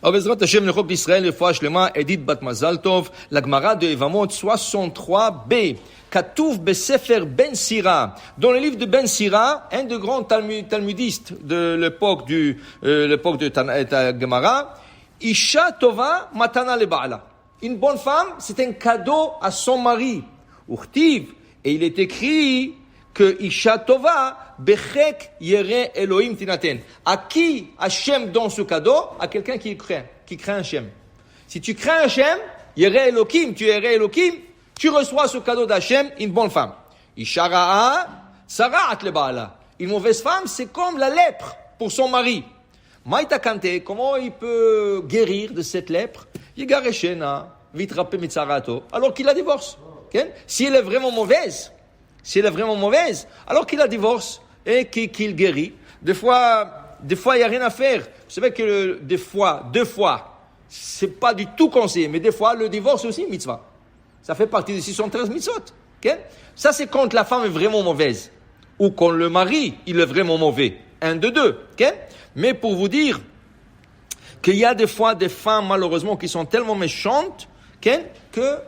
Alors, Bezrat Hashem, le Chok d'Israël, le Foua Shlema, Edith Bat Mazal Tov, la Gemara de Evamot 63b. Katouf Besefer Ben Sira. Dans le livre de Ben Sira, un des grands talmudistes de l'époque de Gemara, Isha Tova Matana le Ba'ala. Une bonne femme, c'est un cadeau à son mari. Uchtiv. Et il est écrit que Isha Tova Bechek Yere Elohim Tinaten. À qui Hachem donne ce cadeau? À quelqu'un qui craint Hachem. Si tu crains Hachem, Yere Elohim, tu Yere Elohim, tu reçois ce cadeau d'Hachem, une bonne femme. Isha Ra'a, Sara'at le Ba'ala. Une mauvaise femme, c'est comme la lèpre pour son mari. Maïta Kante, comment il peut guérir de cette lèpre? Yigareshena, vitrape mitzarato, alors qu'il la divorce. Okay? Si elle est vraiment mauvaise, alors qu'il la divorce et qu'il guérit. Des fois, il n'y a rien à faire. Vous savez que deux fois, c'est pas du tout conseillé, mais des fois, le divorce aussi, mitzvah. Ça fait partie des 613 mitzvot. Okay? Ça, c'est quand la femme est vraiment mauvaise. Ou quand le mari, il est vraiment mauvais. Un de deux. Okay? Mais pour vous dire qu'il y a des fois des femmes, malheureusement, qui sont tellement méchantes, okay, que...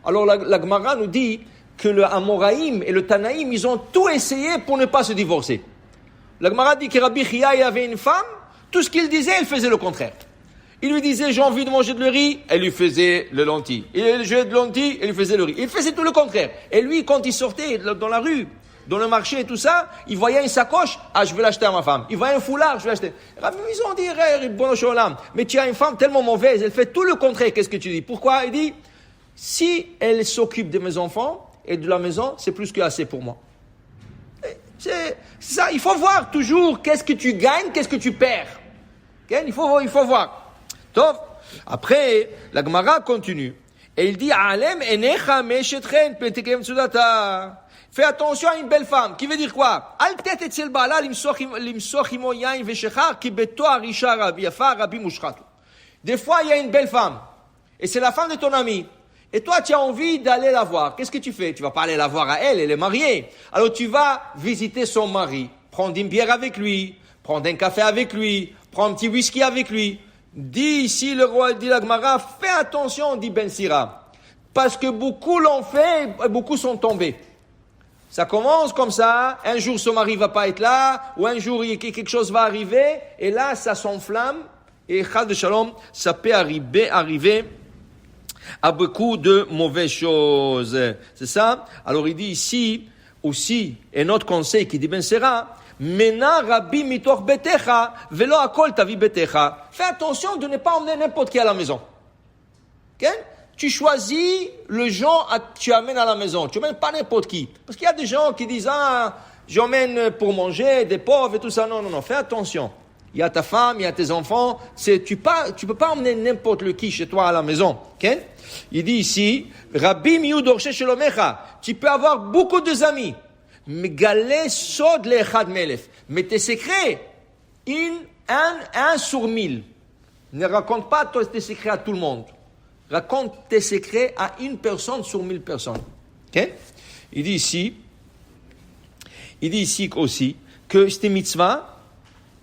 Alors, la Gemara nous dit que le Amoraïm et le Tanaïm, ils ont tout essayé pour ne pas se divorcer. La Gemara dit que Rabbi Chia avait une femme, tout ce qu'il disait, elle faisait le contraire. Il lui disait, j'ai envie de manger de le riz, elle lui faisait le lentilles. Il jouait de lentilles, elle lui faisait le riz. Il faisait tout le contraire. Et lui, quand il sortait dans la rue, dans le marché et tout ça, il voyait une sacoche, je vais l'acheter à ma femme. Il voyait un foulard, je vais l'acheter. Ils ont dit, mais tu as une femme tellement mauvaise, elle fait tout le contraire, qu'est-ce que tu dis? Pourquoi? Il dit, si elle s'occupe de mes enfants et de la maison, c'est plus que assez pour moi. C'est ça, il faut voir toujours qu'est-ce que tu gagnes, qu'est-ce que tu perds. Okay? Il faut voir. Donc, après, la Gemara continue. Et il dit, Alem enecha meshetren petekem tsudata. Fais attention à une belle femme. Qui veut dire quoi? Al tet etzel ba'ala limsoch imo yain veshechar ki beto arisha rabbi yafa rabbi mushchat. Des fois, il y a une belle femme. Et c'est la femme de ton ami. Et toi, tu as envie d'aller la voir. Qu'est-ce que tu fais? Tu vas pas aller la voir à elle, elle est mariée. Alors tu vas visiter son mari, prendre une bière avec lui, prendre un café avec lui, prendre un petit whisky avec lui. Dit ici le roi, dit la Gemara, fais attention, dit Ben Sira. Parce que beaucoup l'ont fait et beaucoup sont tombés. Ça commence comme ça, un jour son mari va pas être là, ou un jour quelque chose va arriver, et là ça s'enflamme, et Chas de Shalom, ça peut arriver à beaucoup de mauvaises choses. C'est ça? Alors il dit ici aussi, un autre conseil qui dit Ben Sira, Mena Rabbi mitoch betecha, velo akol tavi betecha. Fais attention de ne pas emmener n'importe qui à la maison. Okay? Tu choisis le gens que tu amènes à la maison. Tu amènes pas n'importe qui. Parce qu'il y a des gens qui disent, j'emmène pour manger, des pauvres et tout ça. Non. Fais attention. Il y a ta femme, il y a tes enfants. Tu peux pas emmener n'importe qui chez toi à la maison. Okay? Il dit ici, Rabbi miu dorshe shelomecha. Tu peux avoir beaucoup d'amis. Mais galé sod lechad melef. Mais tes secrets, un sur 1000. Ne raconte pas tes secrets à tout le monde. Raconte tes secrets à une personne sur 1000 personnes. Okay? Il dit ici aussi que cette mitzvah,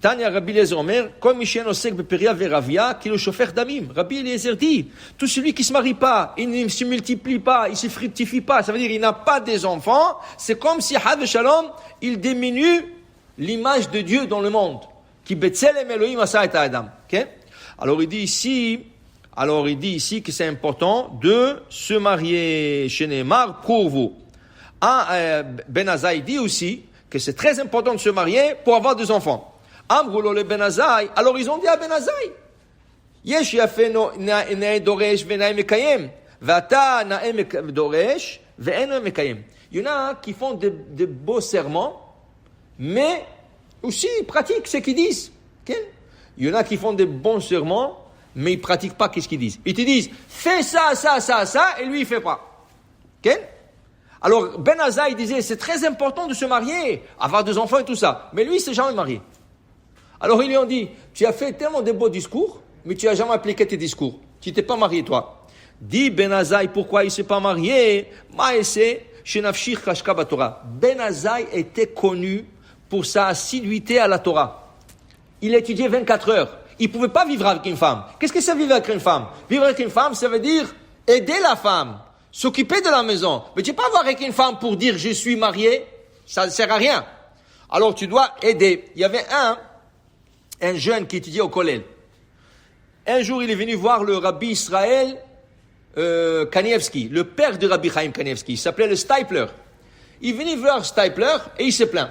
Tanya Rabbi Eliezer Omer, comme Mishen Osek Beperia Veravia, qui le chauffeur d'Amim. Rabbi Eliezer dit, tout celui qui se marie pas, il ne se multiplie pas, il se fructifie pas, ça veut dire il n'a pas des enfants, c'est comme si Had Shalom, il diminue l'image de Dieu dans le monde. Qui Betzelem Elohim Asa et Adam. Okay? Alors il dit ici que c'est important de se marier chez Neymar pour vous. Ben Azaï dit aussi que c'est très important de se marier pour avoir des enfants. Amroulo le Ben Azaï. Alors ils ont dit à Ben Azaï, Yesh yafe nae doresh venae mekayem, vata nae doresh ve'en mekayem. Il y en a qui font de beaux serments, mais aussi ils pratiquent ce qu'ils disent. Okay? Il y en a qui font de bons serments, mais ils ne pratiquent pas ce qu'ils disent. Ils te disent, fais ça, et lui il ne fait pas. Okay? Alors Ben Azaï disait, c'est très important de se marier, avoir des enfants et tout ça. Mais lui il ne s'est jamais marié. Alors ils lui ont dit, tu as fait tellement de beaux discours, mais tu n'as jamais appliqué tes discours. Tu n'étais pas marié toi. Dit Ben Azaï, pourquoi il ne s'est pas marié? Ben Azaï était connu pour sa assiduité à la Torah. Il étudiait 24 heures. il ne pouvait pas vivre avec une femme. Qu'est-ce que c'est vivre avec une femme? Vivre avec une femme, ça veut dire aider la femme, s'occuper de la maison. Mais tu ne peux pas avoir avec une femme pour dire je suis marié, ça ne sert à rien. Alors tu dois aider. Il y avait un jeune qui étudiait au collège. Un jour, il est venu voir le rabbi Israël Kanievski, le père de Rabbi Chaim Kanievski. Il s'appelait le Stipler. Il est venu voir Stipler et il se plaint.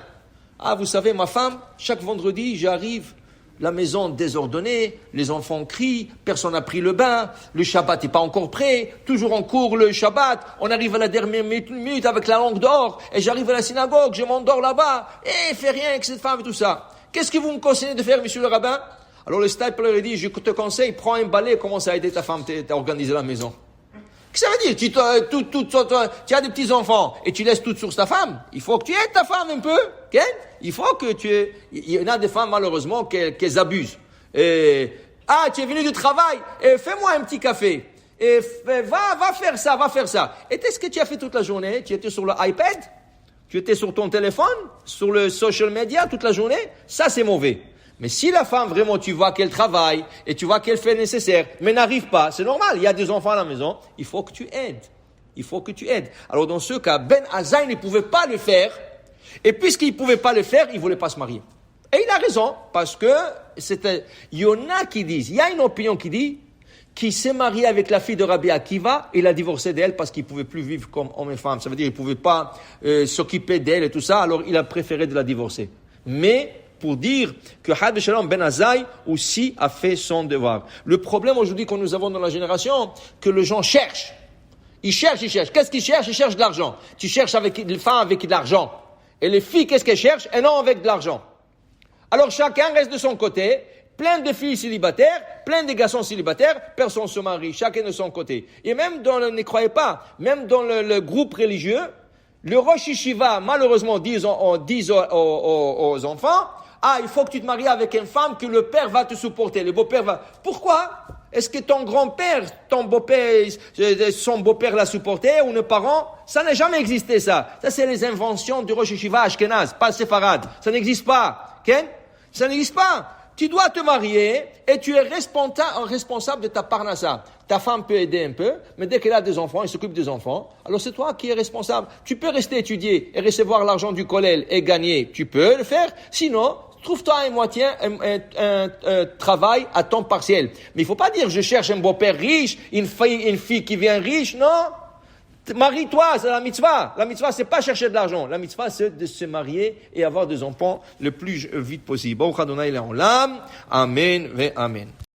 Ah, vous savez, ma femme, chaque vendredi, j'arrive, la maison désordonnée, les enfants crient, personne n'a pris le bain, le Shabbat n'est pas encore prêt, toujours en cours le Shabbat, on arrive à la dernière minute avec la langue d'or, et j'arrive à la synagogue, je m'endors là-bas, et fait rien avec cette femme et tout ça. Qu'est-ce que vous me conseillez de faire, monsieur le rabbin? Alors le Stipler dit, je te conseille, prends un balai, commence à aider ta femme à organiser la maison. Qu'est-ce que ça veut dire? Tu as des petits-enfants et tu laisses tout sur ta femme. Il faut que tu aides ta femme un peu. Okay? Il faut que il y en a des femmes, malheureusement, qu'elles abusent. tu es venu du travail, fais-moi un petit café. Va faire ça. Et qu'est-ce que tu as fait toute la journée? Tu étais sur le iPad? Tu étais sur ton téléphone? Sur le social media toute la journée? Ça, c'est mauvais. Mais si la femme, vraiment, tu vois qu'elle travaille et tu vois qu'elle fait le nécessaire, mais n'arrive pas, c'est normal, il y a des enfants à la maison, il faut que tu aides. Alors dans ce cas, Ben Azaï ne pouvait pas le faire, et puisqu'il ne pouvait pas le faire, il ne voulait pas se marier. Et il a raison, parce que il y en a qui disent, il y a une opinion qui dit qu'il s'est marié avec la fille de Rabbi Akiva, et il a divorcé d'elle parce qu'il ne pouvait plus vivre comme homme et femme. Ça veut dire qu'il ne pouvait pas s'occuper d'elle et tout ça, alors il a préféré de la divorcer. Mais pour dire que Had Shalom Ben Azaï aussi a fait son devoir. Le problème aujourd'hui que nous avons dans la génération, que les gens cherchent. Ils cherchent. Qu'est-ce qu'ils cherchent? Ils cherchent de l'argent. Tu cherches avec les femmes avec de l'argent. Et les filles, qu'est-ce qu'elles cherchent? Elles n'ont avec de l'argent. Alors chacun reste de son côté, plein de filles célibataires, plein de garçons célibataires, personne ne se marie, chacun de son côté. Et même ne croyez pas, même dans le groupe religieux, le Rosh Yeshiva, malheureusement, dit aux enfants, il faut que tu te maries avec une femme que le père va te supporter, le beau-père va... Pourquoi? Est-ce que ton grand-père, ton beau-père, son beau-père l'a supporté, ou nos parents? Ça n'a jamais existé, ça. Ça, c'est les inventions du Rosh Yeshiva Ashkenaz, pas séfarade. Ça n'existe pas. Okay? Ça n'existe pas. Tu dois te marier et tu es responsable de ta parnassa. Ta femme peut aider un peu, mais dès qu'elle a des enfants, elle s'occupe des enfants. Alors c'est toi qui es responsable. Tu peux rester étudier et recevoir l'argent du collège et gagner. Tu peux le faire. Sinon, trouve-toi un travail à temps partiel. Mais il faut pas dire je cherche un beau-père riche, une fille qui vient riche. Non. Marie-toi, c'est la mitzvah. La mitzvah, c'est pas chercher de l'argent. La mitzvah, c'est de se marier et avoir des enfants le plus vite possible. Baruch Adonai Le'olam. Amen ve Amen.